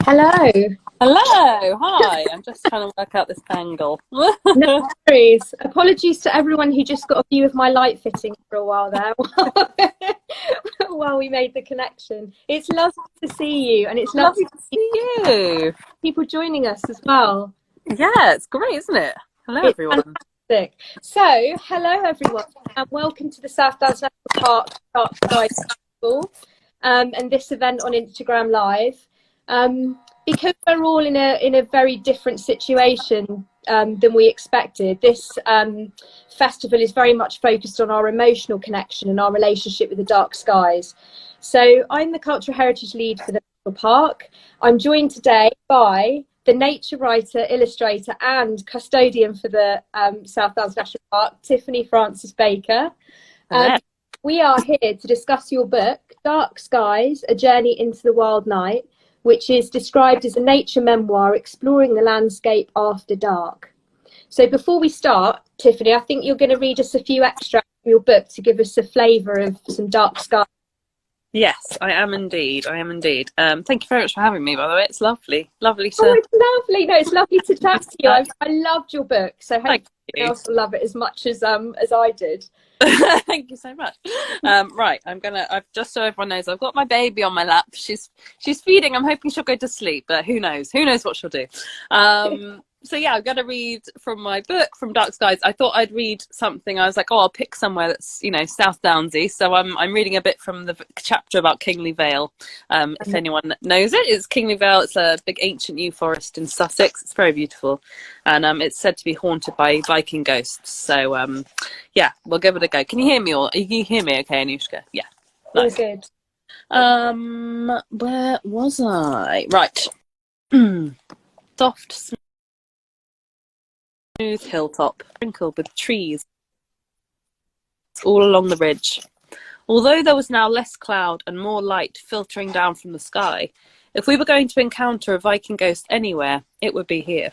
Hello. Hello, hi. I'm just trying to work out this angle. No worries. Apologies to everyone who just got a view of my light fitting for a while there while we made the connection. It's lovely to see you, and it's lovely Lovely to to see see you. people joining us as well. Yeah, it's great, isn't it? Hello, It's everyone. fantastic. So, hello everyone, and welcome to the South Downs National Park Dark Sky Festival, and this event on Instagram Live. Because we're all in a very different situation than we expected, this festival is very much focused on our emotional connection and our relationship with the dark skies. So I'm the Cultural Heritage Lead for the National Park. I'm joined today by the nature writer, illustrator and custodian for the South Downs National Park, Tiffany Francis-Baker. We are here to discuss your book, Dark Skies, A Journey into the Wild Night, which is described as a nature memoir exploring the landscape after dark. So before we start, Tiffany, I think you're going to read us a few extracts from your book to give us a flavour of some dark skies. Yes, I am indeed. I am indeed. Thank you very much for having me, by the way. It's lovely. Lovely to... Oh, it's lovely. No, it's lovely to chat to you. I loved your book, so hopefully Thank someone else will love it as much as I did. Thank you so much. Right, I've just so everyone knows, I've got my baby on my lap. She's feeding. I'm hoping she'll go to sleep, but who knows? Who knows what she'll do? So yeah, I'm going to read from my book, from Dark Skies. I thought I'd read something. I was like, oh, I'll pick somewhere that's, South Downsy. So I'm reading a bit from the chapter about Kingley Vale. If anyone knows it, it's Kingley Vale. It's a big ancient yew forest in Sussex. It's very beautiful. And it's said to be haunted by Viking ghosts. So yeah, we'll give it a go. Can you hear me can you hear me okay, Anooshka? Yeah. Nice. All good. Where was I? Right. Soft, smooth hilltop, sprinkled with trees all along the ridge. Although there was now less cloud and more light filtering down from the sky, if we were going to encounter a Viking ghost anywhere, it would be here.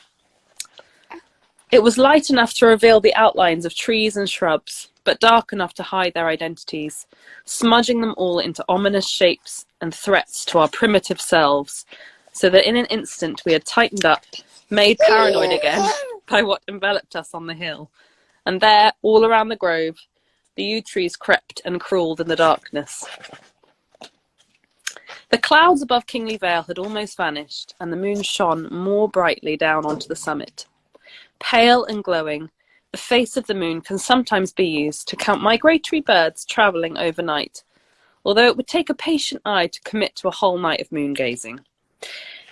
It was light enough to reveal the outlines of trees and shrubs, but dark enough to hide their identities, smudging them all into ominous shapes and threats to our primitive selves, so that in an instant we had tightened up, made paranoid again by what enveloped us on the hill. And there, all around the grove, the yew trees crept and crawled in the darkness. The clouds above Kingley Vale had almost vanished, and the moon shone more brightly down onto the summit. Pale and glowing, the face of the moon can sometimes be used to count migratory birds travelling overnight, although it would take a patient eye to commit to a whole night of moon gazing.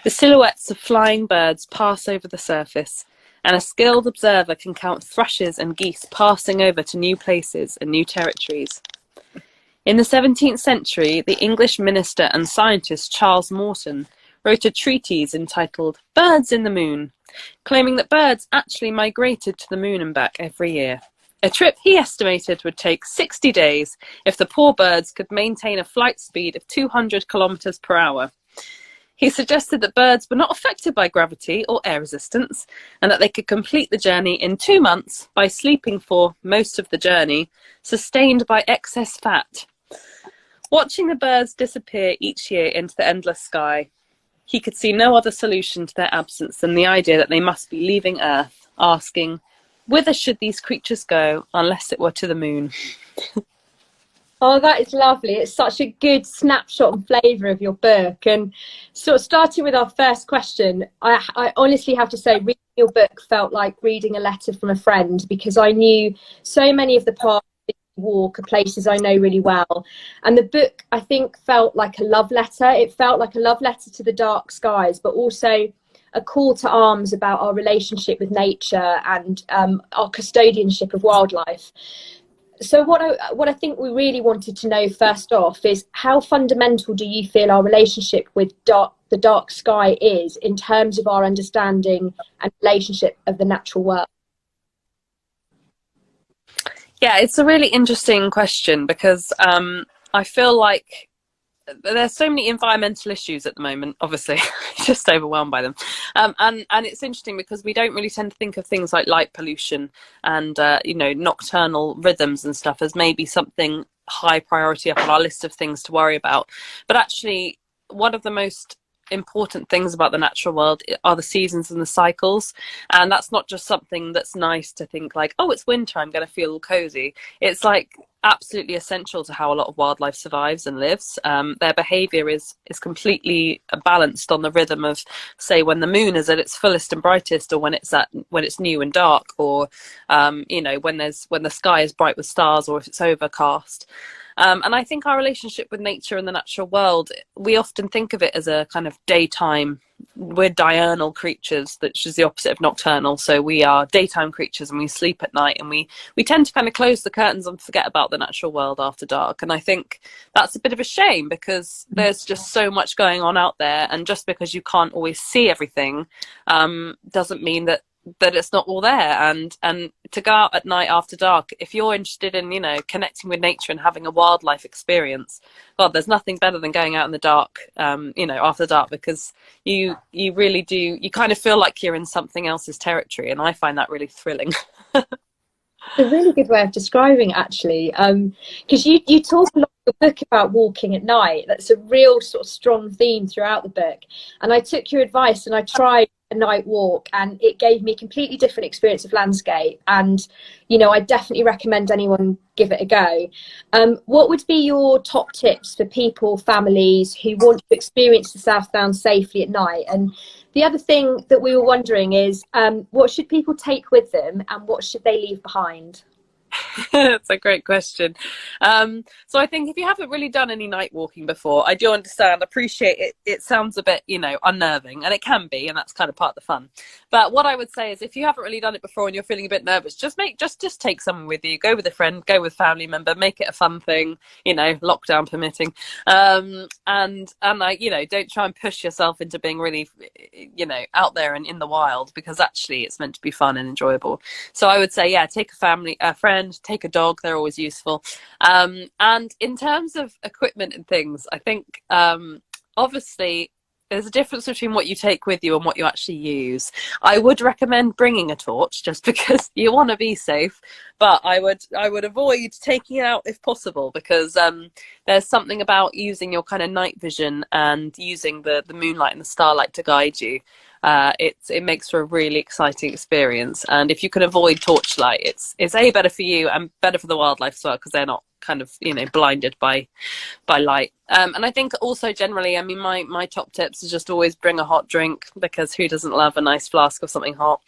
The silhouettes of flying birds pass over the surface, and a skilled observer can count thrushes and geese passing over to new places and new territories. In the 17th century, the English minister and scientist Charles Morton wrote a treatise entitled Birds in the Moon, claiming that birds actually migrated to the moon and back every year. A trip he estimated would take 60 days if the poor birds could maintain a flight speed of 200 kilometers per hour. He suggested that birds were not affected by gravity or air resistance, and that they could complete the journey in 2 months by sleeping for most of the journey, sustained by excess fat. Watching the birds disappear each year into the endless sky, he could see no other solution to their absence than the idea that they must be leaving Earth, asking, whither should these creatures go unless it were to the moon? Oh, that is lovely. It's such a good snapshot and flavour of your book. And sort of starting with our first question, I honestly have to say reading your book felt like reading a letter from a friend, because I knew so many of the parts walk are places I know really well, and the book I think felt like a love letter. It felt like a love letter to the dark skies, but also a call to arms about our relationship with nature and our custodianship of wildlife. So what I think we really wanted to know first off is, how fundamental do you feel our relationship with the dark sky is in terms of our understanding and relationship of the natural world? Yeah, it's a really interesting question, because I feel like there's so many environmental issues at the moment, obviously, just overwhelmed by them. And it's interesting because we don't really tend to think of things like light pollution and, nocturnal rhythms and stuff as maybe something high priority up on our list of things to worry about. But actually, one of the most important things about the natural world are the seasons and the cycles. And that's not just something that's nice to think like, oh, it's winter, I'm going to feel cozy. It's like absolutely essential to how a lot of wildlife survives and lives. Their behavior is completely balanced on the rhythm of, say, when the moon is at its fullest and brightest, or when it's new and dark, or you know, when the sky is bright with stars, or if it's overcast. And I think our relationship with nature and the natural world, we often think of it as a kind of daytime. We're diurnal creatures, which is the opposite of nocturnal. So we are daytime creatures and we sleep at night, and we tend to kind of close the curtains and forget about the natural world after dark. And I think that's a bit of a shame, because there's just so much going on out there. And just because you can't always see everything doesn't mean that it's not all there. And to go out at night after dark, if you're interested in, you know, connecting with nature and having a wildlife experience, God, there's nothing better than going out in the dark, you know, after dark, because you really do, you kind of feel like you're in something else's territory, and I find that really thrilling. A really good way of describing it, actually, because you talk a lot in the book about walking at night. That's a real sort of strong theme throughout the book, and I took your advice and I tried a night walk, and it gave me a completely different experience of landscape. And you know, I definitely recommend anyone give it a go. What would be your top tips for people, families who want to experience the South Downs safely at night? And the other thing that we were wondering is, what should people take with them and what should they leave behind? That's a great question. So I think if you haven't really done any night walking before, I do appreciate it. It sounds a bit, you know, unnerving, and it can be, and that's kind of part of the fun. But what I would say is, if you haven't really done it before and you're feeling a bit nervous, just take someone with you. Go with a friend, go with a family member, make it a fun thing, you know, lockdown permitting. And like, you know, don't try and push yourself into being really, you know, out there and in the wild, because actually it's meant to be fun and enjoyable. So I would say, yeah, take a friend, take a dog, they're always useful. And in terms of equipment and things, I think obviously there's a difference between what you take with you and what you actually use. I would recommend bringing a torch, just because you want to be safe, but I would avoid taking it out if possible, because there's something about using your kind of night vision and using the moonlight and the starlight to guide you. It makes for a really exciting experience, and if you can avoid torchlight, it's better for you and better for the wildlife as well, because they're not kind of, you know, blinded by light. And I think also generally, I mean, my top tips is just always bring a hot drink, because who doesn't love a nice flask of something hot,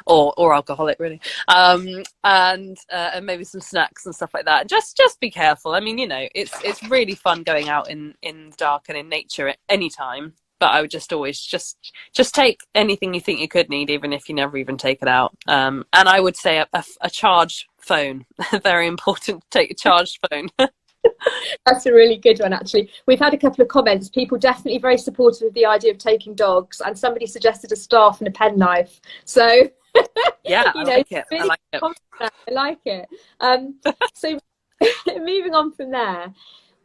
or alcoholic, really, and maybe some snacks and stuff like that. Just be careful. I mean, you know, it's really fun going out in the dark and in nature at any time. But I would just always just take anything you think you could need, even if you never even take it out. And I would say a charged phone. Very important to take a charged phone. That's a really good one, actually. We've had a couple of comments. People definitely very supportive of the idea of taking dogs, and somebody suggested a staff and a penknife. So yeah, you I know, like it. really I like it. So moving on from there,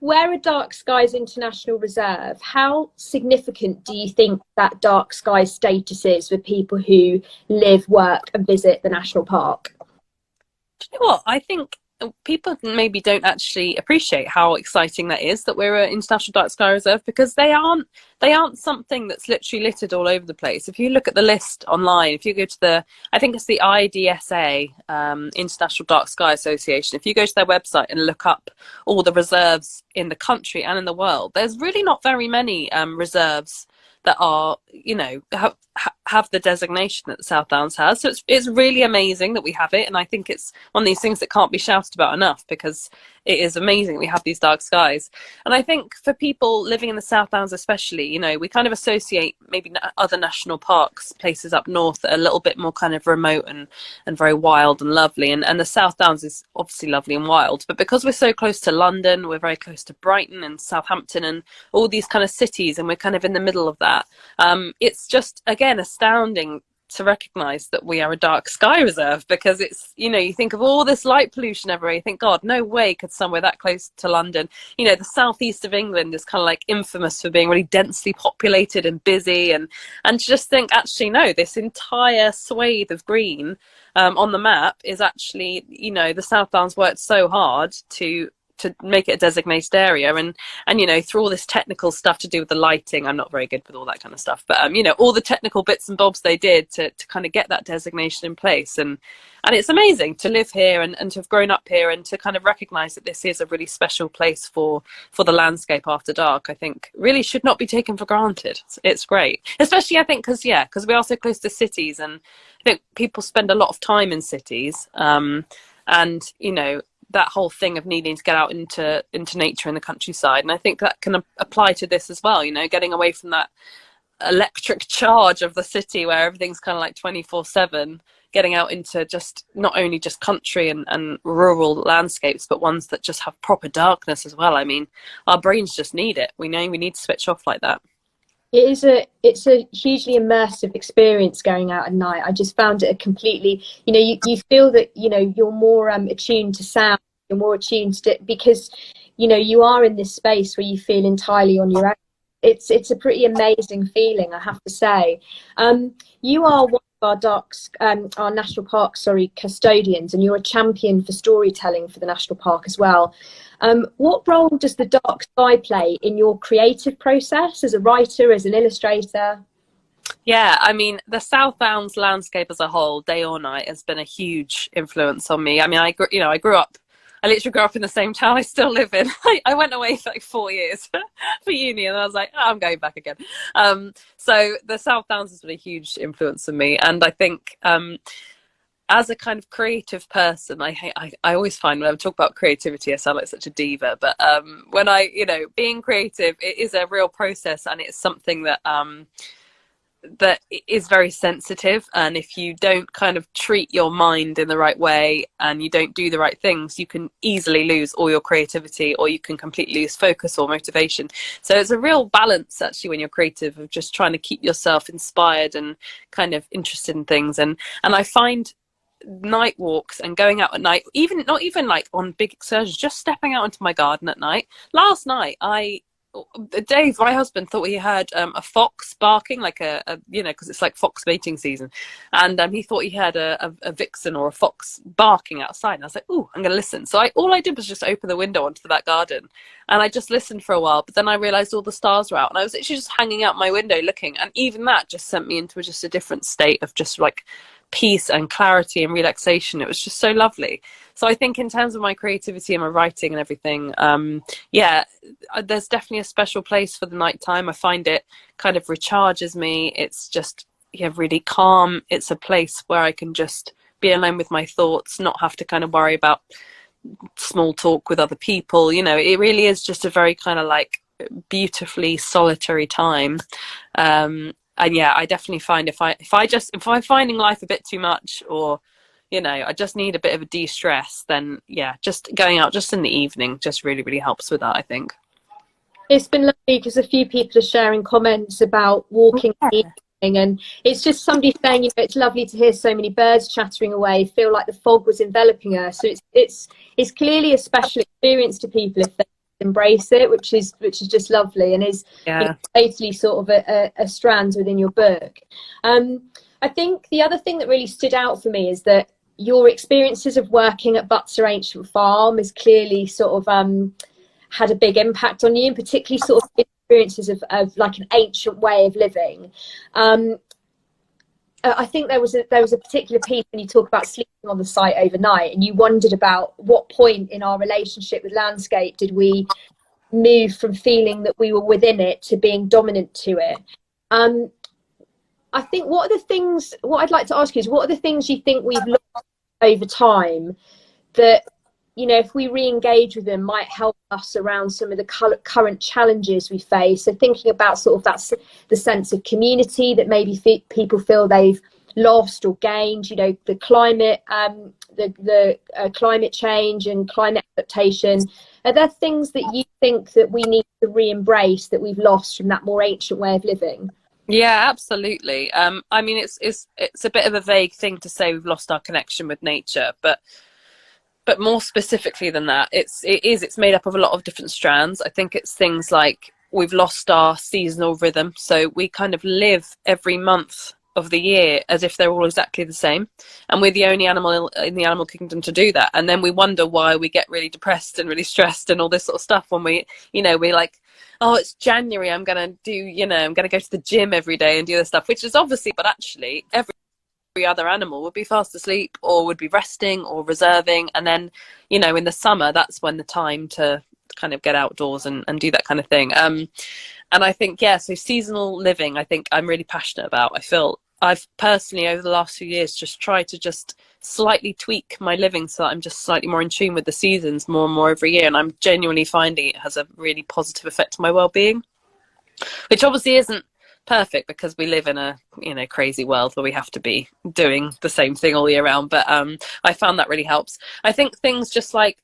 where are Dark Skies International Reserve? How significant do you think that dark sky status is for people who live, work and visit the national park? Do you know what? I think people maybe don't actually appreciate how exciting that is, that we're an international dark sky reserve, because they aren't something that's literally littered all over the place. If you look at the list online, if you go to I think it's the IDSA, International Dark Sky Association, if you go to their website and look up all the reserves in the country and in the world, there's really not very many reserves that are, you know, have the designation that the South Downs has. So it's really amazing that we have it, and I think it's one of these things that can't be shouted about enough, because it is amazing we have these dark skies. And I think for people living in the South Downs especially, you know, we kind of associate maybe other national parks, places up north, that are a little bit more kind of remote and very wild and lovely, and the South Downs is obviously lovely and wild, but because we're so close to London, we're very close to Brighton and Southampton and all these kind of cities, and we're kind of in the middle of that. It's just, again, astounding to recognize that we are a dark sky reserve, because it's, you know, you think of all this light pollution everywhere, you think, God, no way could somewhere that close to London, you know, the southeast of England is kind of like infamous for being really densely populated and busy, and to just think, actually, no, this entire swathe of green on the map is actually, you know, the South Downs worked so hard to to make it a designated area, and you know, through all this technical stuff to do with the lighting, I'm not very good with all that kind of stuff, but you know, all the technical bits and bobs they did to kind of get that designation in place, and it's amazing to live here and to have grown up here and to kind of recognize that this is a really special place for the landscape after dark. I think really should not be taken for granted. It's great, especially I think because we are so close to cities, and I think people spend a lot of time in cities, and you know, that whole thing of needing to get out into nature in the countryside, and I think that can apply to this as well, you know, getting away from that electric charge of the city where everything's kind of like 24/7, getting out into just not only just country and rural landscapes, but ones that just have proper darkness as well. I mean, our brains just need it. We know we need to switch off like that. It's a hugely immersive experience going out at night. I just found it a completely, you know, you feel that, you know, you're more attuned to sound, you're more attuned to it, because, you know, you are in this space where you feel entirely on your own. It's a pretty amazing feeling, I have to say. You are one of our national park, custodians, and you're a champion for storytelling for the national park as well. What role does the dark sky play in your creative process as a writer, as an illustrator? Yeah, I mean, the South Downs landscape as a whole, day or night, has been a huge influence on me. I mean, I literally grew up in the same town I still live in. I went away for like 4 years for uni, and I was like, oh, I'm going back again. So the South Downs has been a huge influence on me, and I think as a kind of creative person, I always find when I talk about creativity, I sound like such a diva, but when being creative, it is a real process, and it's something that that is very sensitive, and if you don't kind of treat your mind in the right way and you don't do the right things, you can easily lose all your creativity, or you can completely lose focus or motivation. So it's a real balance actually when you're creative, of just trying to keep yourself inspired and kind of interested in things, and I find night walks and going out at night, not even like on big excursions, just stepping out into my garden at night. Last night Dave, my husband, thought he heard a fox barking, like because it's like fox mating season, and he thought he heard a vixen or a fox barking outside, and I was like, "Ooh, I'm going to listen." So all I did was just open the window onto that garden, and I just listened for a while. But then I realised all the stars were out, and I was actually just hanging out my window looking, and even that just sent me into just a different state of just like peace and clarity and relaxation. It was just so lovely. So I think in terms of my creativity and my writing and everything, there's definitely a special place for the nighttime. I find it kind of recharges me. It's just really calm. It's a place where I can just be alone with my thoughts, not have to kind of worry about small talk with other people. You know, it really is just a very kind of like beautifully solitary time. And yeah, I definitely find if I'm finding life a bit too much, or I just need a bit of a de-stress, then yeah, just going out just in the evening just really, really helps with that, I think. It's been lovely because a few people are sharing comments about walking in the evening, and it's just somebody saying, it's lovely to hear so many birds chattering away, feel like the fog was enveloping us. So it's clearly a special experience to people if they embrace it, which is just lovely, and is totally sort of a strand within your book. I think the other thing that really stood out for me is that your experiences of working at Butser Ancient Farm has clearly sort of had a big impact on you, and particularly sort of experiences of like an ancient way of living. I think there was a particular piece when you talk about sleeping on the site overnight, and you wondered about what point in our relationship with landscape did we move from feeling that we were within it to being dominant to it. I think what I'd like to ask you is, what are the things you think we've lost over time that, if we re-engage with them, might help us around some of the current challenges we face? So thinking about sort of the sense of community that maybe people feel they've lost or gained, the climate, the climate change and climate adaptation. Are there things that you think that we need to re-embrace that we've lost from that more ancient way of living? Yeah, absolutely. I mean, it's a bit of a vague thing to say we've lost our connection with nature, but more specifically than that, it's made up of a lot of different strands. I think it's things like we've lost our seasonal rhythm. So we kind of live every month of the year as if they're all exactly the same, and we're the only animal in the animal kingdom to do that. And then we wonder why we get really depressed and really stressed and all this sort of stuff when we, you know, we're like, oh, it's January, I'm gonna do, you know, I'm gonna go to the gym every day and do this stuff, which is obviously, but actually every other animal would be fast asleep or would be resting or reserving. And then, you know, in the summer, that's when the time to kind of get outdoors and do that kind of thing. And I think, yeah, so seasonal living, I think I'm really passionate about. I feel I've personally over the last few years just tried to just slightly tweak my living so that I'm just slightly more in tune with the seasons more and more every year, and I'm genuinely finding it has a really positive effect on my well-being, which obviously isn't perfect because we live in a, you know, crazy world where we have to be doing the same thing all year round, but I found that really helps. I think things just like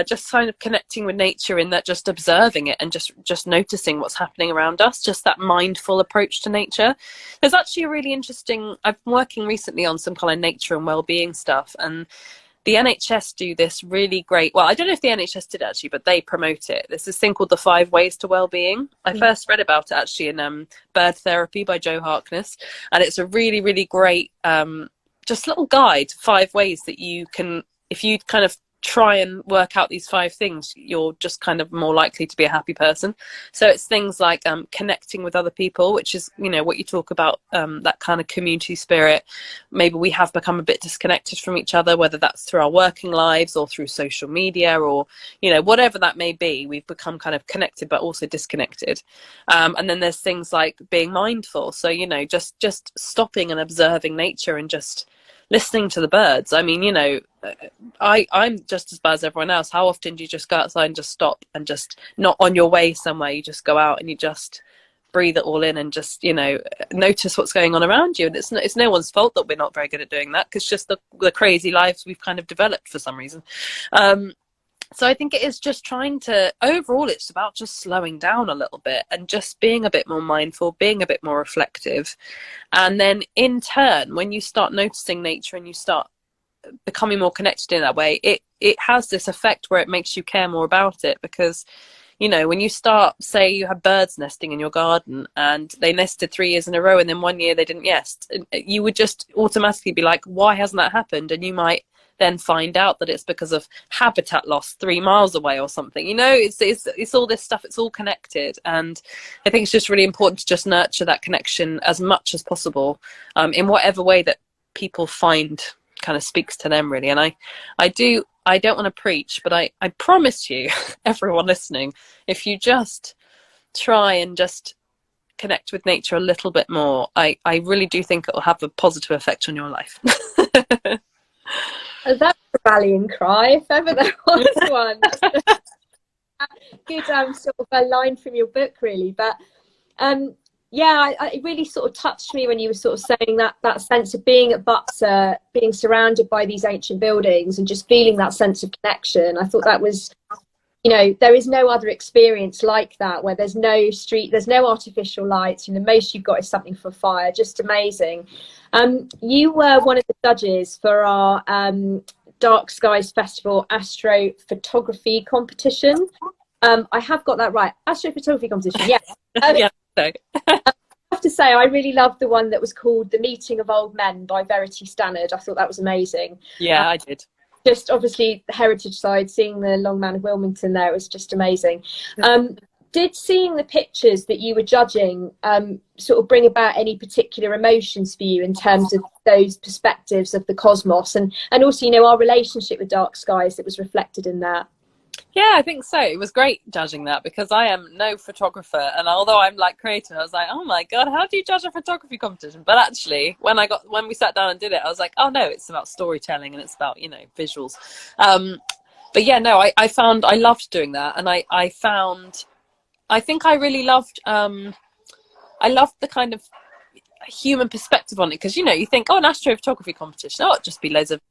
just kind of connecting with nature, in that just observing it and just noticing what's happening around us, just that mindful approach to nature. There's actually a really interesting, I've been working recently on some kind of nature and well-being stuff, and the NHS do this really great, well, I don't know if the NHS did actually, but they promote it. There's this thing called the 5 Ways to Wellbeing. I first read about it actually in Bird Therapy by Joe Harkness, and it's a really, really great just little guide, 5 ways that you can, if you kind of try and work out these 5 things, you're just kind of more likely to be a happy person. So it's things like connecting with other people, which is, you know, what you talk about, that kind of community spirit. Maybe we have become a bit disconnected from each other, whether that's through our working lives or through social media, or, you know, whatever that may be. We've become kind of connected but also disconnected. And then there's things like being mindful, so, you know, just stopping and observing nature and just listening to the birds. I mean, you know, I'm just as bad as everyone else. How often do you just go outside and just stop and just, not on your way somewhere, you just go out and you just breathe it all in and just, you know, notice what's going on around you? And it's no one's fault that we're not very good at doing that, because just the crazy lives we've kind of developed for some reason. So I think it is just trying to, overall, it's about just slowing down a little bit and just being a bit more mindful, being a bit more reflective. And then in turn, when you start noticing nature and you start becoming more connected in that way, it has this effect where it makes you care more about it. Because, you know, when you start, say you have birds nesting in your garden and they nested 3 years in a row and then one year they didn't nest, you would just automatically be like, why hasn't that happened? And you might then find out that it's because of habitat loss 3 miles away or something. You know, it's all this stuff, it's all connected. And I think it's just really important to just nurture that connection as much as possible, in whatever way that people find kind of speaks to them, really. And I don't want to preach, but I promise you, everyone listening, if you just try and just connect with nature a little bit more, I really do think it will have a positive effect on your life. That's a rallying cry, if ever there was one. Good sort of a line from your book, really. But yeah, it really sort of touched me when you were sort of saying that sense of being at Butser, being surrounded by these ancient buildings and just feeling that sense of connection. I thought that was, you know, there is no other experience like that, where there's no street, there's no artificial lights, and the most you've got is something for fire. Just amazing. You were one of the judges for our Dark Skies Festival Astrophotography competition. I have got that right. Astrophotography competition, yeah. Yeah. I have to say, I really loved the one that was called The Meeting of Old Men by Verity Stannard. I thought that was amazing. Yeah, I did. Just obviously the heritage side, seeing the Long Man of Wilmington there was just amazing. Did seeing the pictures that you were judging sort of bring about any particular emotions for you in terms of those perspectives of the cosmos, and also, you know, our relationship with Dark Skies that was reflected in that? Yeah, I think so. It was great judging that, because I am no photographer, and although I'm like creative, I was like, oh my god, how do you judge a photography competition? But actually, when we sat down and did it, I was like, oh no, it's about storytelling and it's about, you know, visuals. But yeah, no, I found I loved doing that, and I think I really loved I loved the kind of human perspective on it, because, you know, you think, oh, an astrophotography competition, oh, it'd just be loads of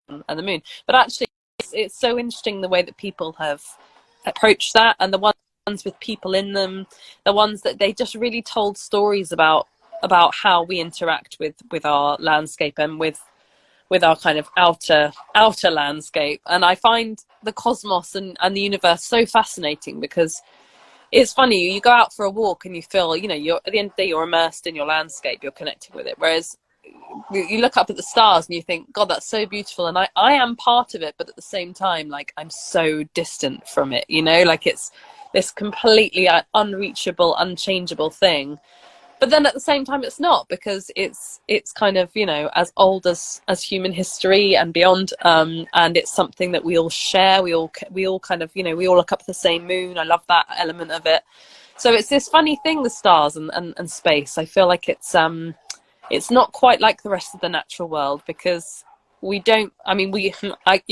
and the moon, but actually it's so interesting the way that people have approached that, and the ones with people in them, the ones that they just really told stories about how we interact with our landscape and with our kind of outer landscape. And I find the cosmos and the universe so fascinating, because it's funny, you go out for a walk and you feel, you know, you're at the end of the day, you're immersed in your landscape, you're connected with it. Whereas you look up at the stars and you think, God, that's so beautiful. And I am part of it, but at the same time, like, I'm so distant from it, you know, like it's this completely unreachable, unchangeable thing. But then at the same time, it's not, because it's kind of, you know, as old as human history and beyond. And it's something that we all share. We all kind of, you know, we all look up at the same moon. I love that element of it. So it's this funny thing, the stars and space. I feel like it's not quite like the rest of the natural world, because we don't, I mean, you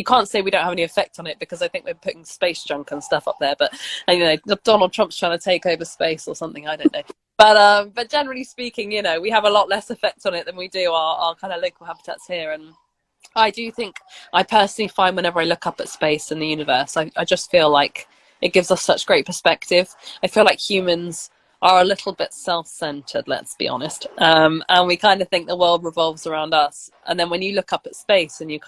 can't say we don't have any effect on it, because I think we're putting space junk and stuff up there, but, and, you know, Donald Trump's trying to take over space or something, I don't know. But generally speaking, you know, we have a lot less effect on it than we do our kind of local habitats here. And I do think, I personally find whenever I look up at space and the universe, I just feel like it gives us such great perspective. I feel like humans are a little bit self-centered, let's be honest. And we kind of think the world revolves around us. And then when you look up at space and you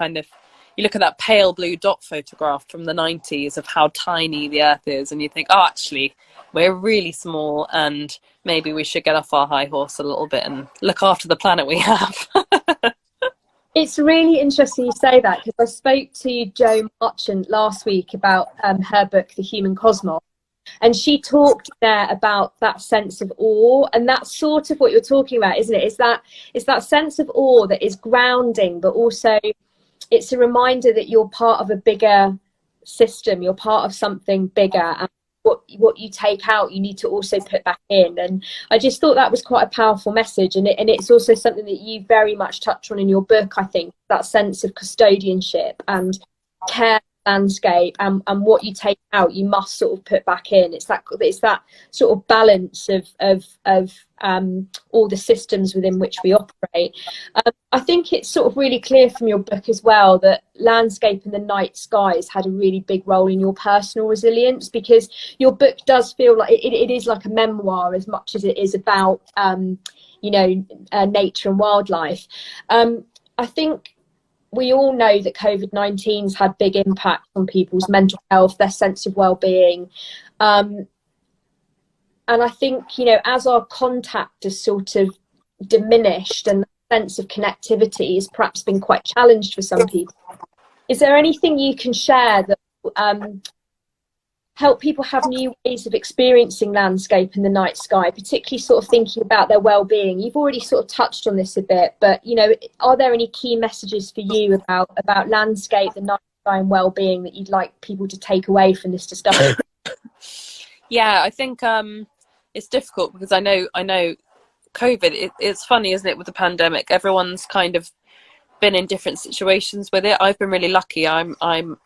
look at that pale blue dot photograph from the 90s of how tiny the Earth is, and you think, oh, actually, we're really small, and maybe we should get off our high horse a little bit and look after the planet we have. It's really interesting you say that, because I spoke to Jo Marchant last week about her book, The Human Cosmos. And she talked there about that sense of awe, and that's sort of what you're talking about, isn't it? It's that sense of awe that is grounding, but also it's a reminder that you're part of a bigger system, you're part of something bigger, and what you take out, you need to also put back in. And I just thought that was quite a powerful message, and it's also something that you very much touch on in your book, I think, that sense of custodianship and care landscape, and what you take out you must sort of put back in. It's that sort of balance of all the systems within which we operate. I think it's sort of really clear from your book as well that landscape and the night skies had a really big role in your personal resilience, because your book does feel like it is like a memoir as much as it is about you know, nature and wildlife. I think we all know that COVID-19's had big impact on people's mental health, their sense of well-being. And I think, you know, as our contact has sort of diminished and the sense of connectivity has perhaps been quite challenged for some people, is there anything you can share that help people have new ways of experiencing landscape and the night sky, particularly sort of thinking about their well-being? You've already sort of touched on this a bit, but, you know, are there any key messages for you about landscape, the night sky and well-being that you'd like people to take away from this discussion? Yeah, I think it's difficult, because I know COVID, it's funny, isn't it, with the pandemic, everyone's kind of been in different situations with it. I've been really lucky. I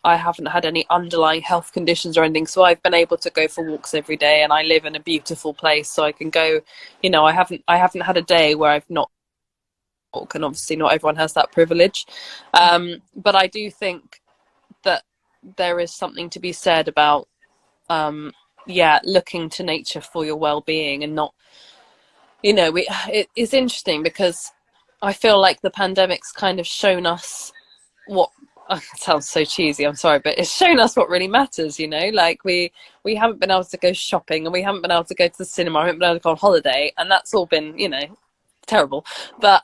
haven't had any underlying health conditions or anything, so I've been able to go for walks every day, and I live in a beautiful place, so I can go, you know, I haven't had a day where I've not walked, and obviously not everyone has that privilege. But I do think that there is something to be said about looking to nature for your well-being, and not, you know, it's interesting, because I feel like the pandemic's kind of shown us what, it sounds so cheesy, I'm sorry, but it's shown us what really matters, you know, like we haven't been able to go shopping, and we haven't been able to go to the cinema, we haven't been able to go on holiday, and that's all been, you know, terrible. But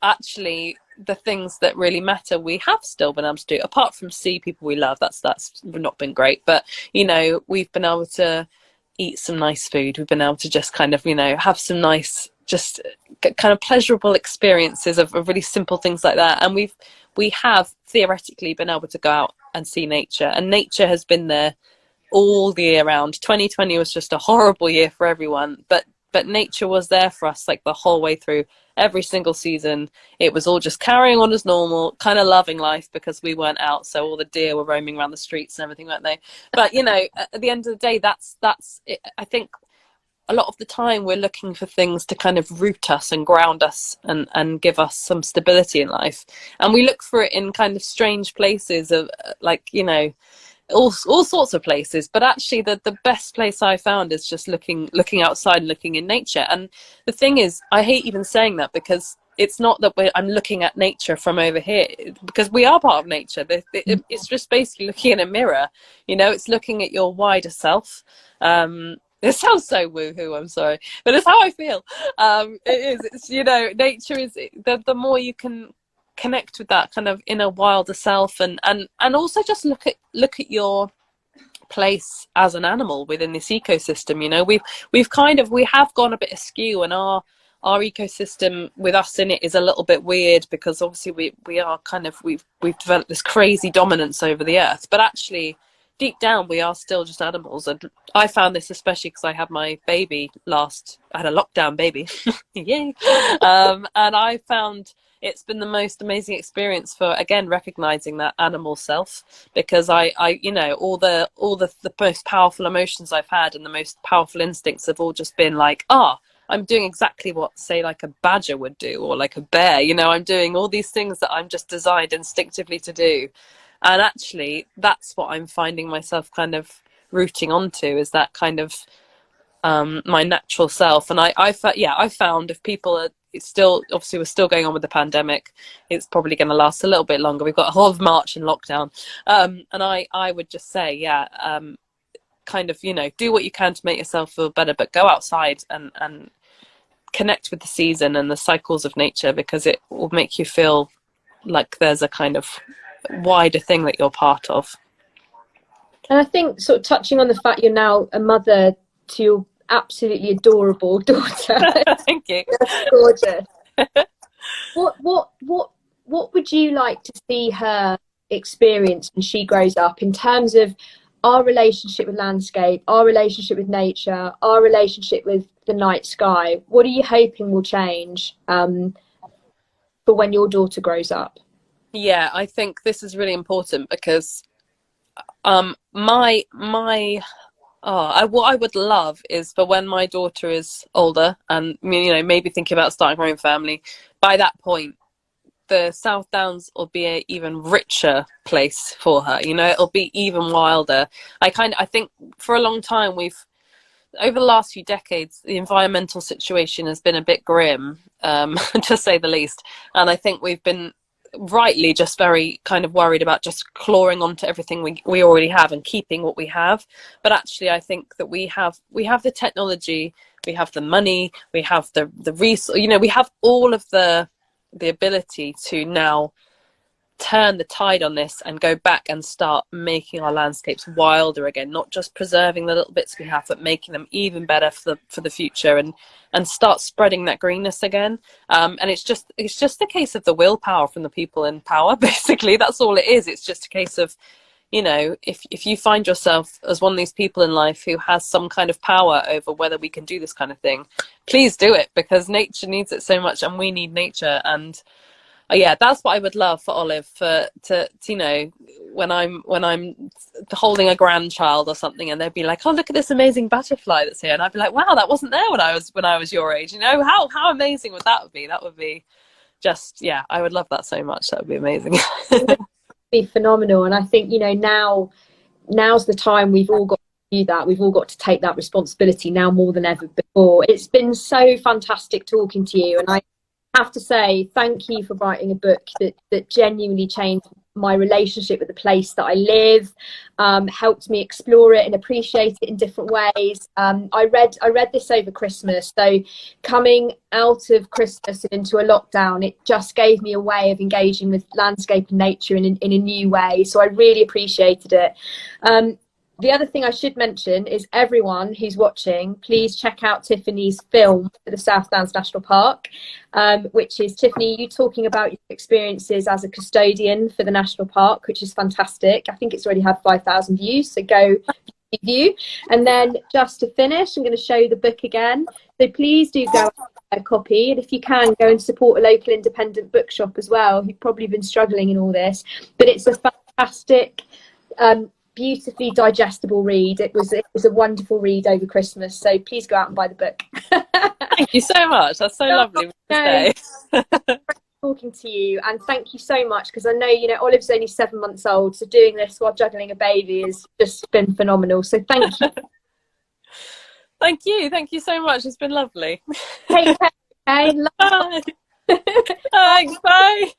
actually the things that really matter, we have still been able to do, apart from see people we love. That's not been great, but, you know, we've been able to eat some nice food, we've been able to just kind of, you know, have some nice, just kind of pleasurable experiences of really simple things like that. And we have theoretically been able to go out and see nature, and nature has been there all the year round. 2020 was just a horrible year for everyone, but nature was there for us like the whole way through, every single season. It was all just carrying on as normal, kind of loving life, because we weren't out, so all the deer were roaming around the streets and everything, weren't they? But, you know, at the end of the day, that's it. I think a lot of the time we're looking for things to kind of root us and ground us and give us some stability in life, and we look for it in kind of strange places of, like, you know, all sorts of places. But actually the best place I found is just looking outside and looking in nature. And the thing is, I hate even saying that, because it's not that I'm looking at nature from over here, because we are part of nature. It's just basically looking in a mirror, you know, it's looking at your wider self. It sounds so woohoo, I'm sorry, but it's how I feel. It is, it's, you know, nature is, the more you can connect with that kind of inner wilder self, and also just look at your place as an animal within this ecosystem. You know, we have gone a bit askew, and our ecosystem with us in it is a little bit weird, because obviously we are kind of, we've developed this crazy dominance over the earth, but actually deep down we are still just animals. And I found this especially because I had my baby I had a lockdown baby. Yay. And I found it's been the most amazing experience for, again, recognizing that animal self, because I you know, all the most powerful emotions I've had and the most powerful instincts have all just been like, I'm doing exactly what, say, like a badger would do, or like a bear. You know, I'm doing all these things that I'm just designed instinctively to do. And actually, that's what I'm finding myself kind of rooting onto, is that kind of my natural self. And I found if people are, it's still, obviously we're still going on with the pandemic, it's probably going to last a little bit longer. We've got a whole of March in lockdown. And I would just say, kind of, you know, do what you can to make yourself feel better, but go outside and connect with the season and the cycles of nature, because it will make you feel like there's a kind of wider thing that you're part of. And I think, sort of touching on the fact you're now a mother to your absolutely adorable daughter. Thank you. That's gorgeous. What would you like to see her experience when she grows up, in terms of our relationship with landscape, our relationship with nature, our relationship with the night sky? What are you hoping will change for when your daughter grows up? Yeah, I think this is really important, because what I would love is for when my daughter is older and, you know, maybe thinking about starting her own family, by that point the South Downs will be an even richer place for her. You know, it'll be even wilder. I think for a long time, over the last few decades, the environmental situation has been a bit grim, to say the least. And I think we've been rightly just very kind of worried about just clawing onto everything we already have and keeping what we have. But actually, I think that we have the technology, we have the money, we have the resource, you know, we have all of the ability to now turn the tide on this and go back and start making our landscapes wilder again, not just preserving the little bits we have, but making them even better for the future, and start spreading that greenness again. And it's just a case of the willpower from the people in power. Basically, that's all it is. It's just a case of, you know, if you find yourself as one of these people in life who has some kind of power over whether we can do this kind of thing, please do it, because nature needs it so much and we need nature. And yeah, that's what I would love for Olive, to you know, when I'm holding a grandchild or something, and they'd be like, oh, look at this amazing butterfly that's here, and I'd be like, wow, that wasn't there when I was your age. You know, how amazing would that be? That would be just, yeah, I would love that so much. That would be amazing. Be phenomenal. And I think, you know, now's the time. We've all got to do that. We've all got to take that responsibility now more than ever before. It's been so fantastic talking to you, and I have to say thank you for writing a book that genuinely changed my relationship with the place that I live, helped me explore it and appreciate it in different ways. I read this over Christmas, so coming out of Christmas and into a lockdown, it just gave me a way of engaging with landscape and nature in a new way, so I really appreciated it. The other thing I should mention is, everyone who's watching, please check out Tiffany's film for the South Downs National Park, which is Tiffany, you talking about your experiences as a custodian for the national park, which is fantastic. I think it's already had 5,000 views, so go view. And then just to finish, I'm going to show you the book again. So please do go a copy, and if you can, go and support a local independent bookshop as well, who've probably been struggling in all this. But it's a fantastic, beautifully digestible read. It was a wonderful read over Christmas, so please go out and buy the book. Thank you so much. That's so lovely to say. Talking to you, and thank you so much, because I know, you know, Olive's only 7 months old, so doing this while juggling a baby has just been phenomenal, so thank you. Thank you so much. It's been lovely. Take care. Okay? Bye. Thanks, bye.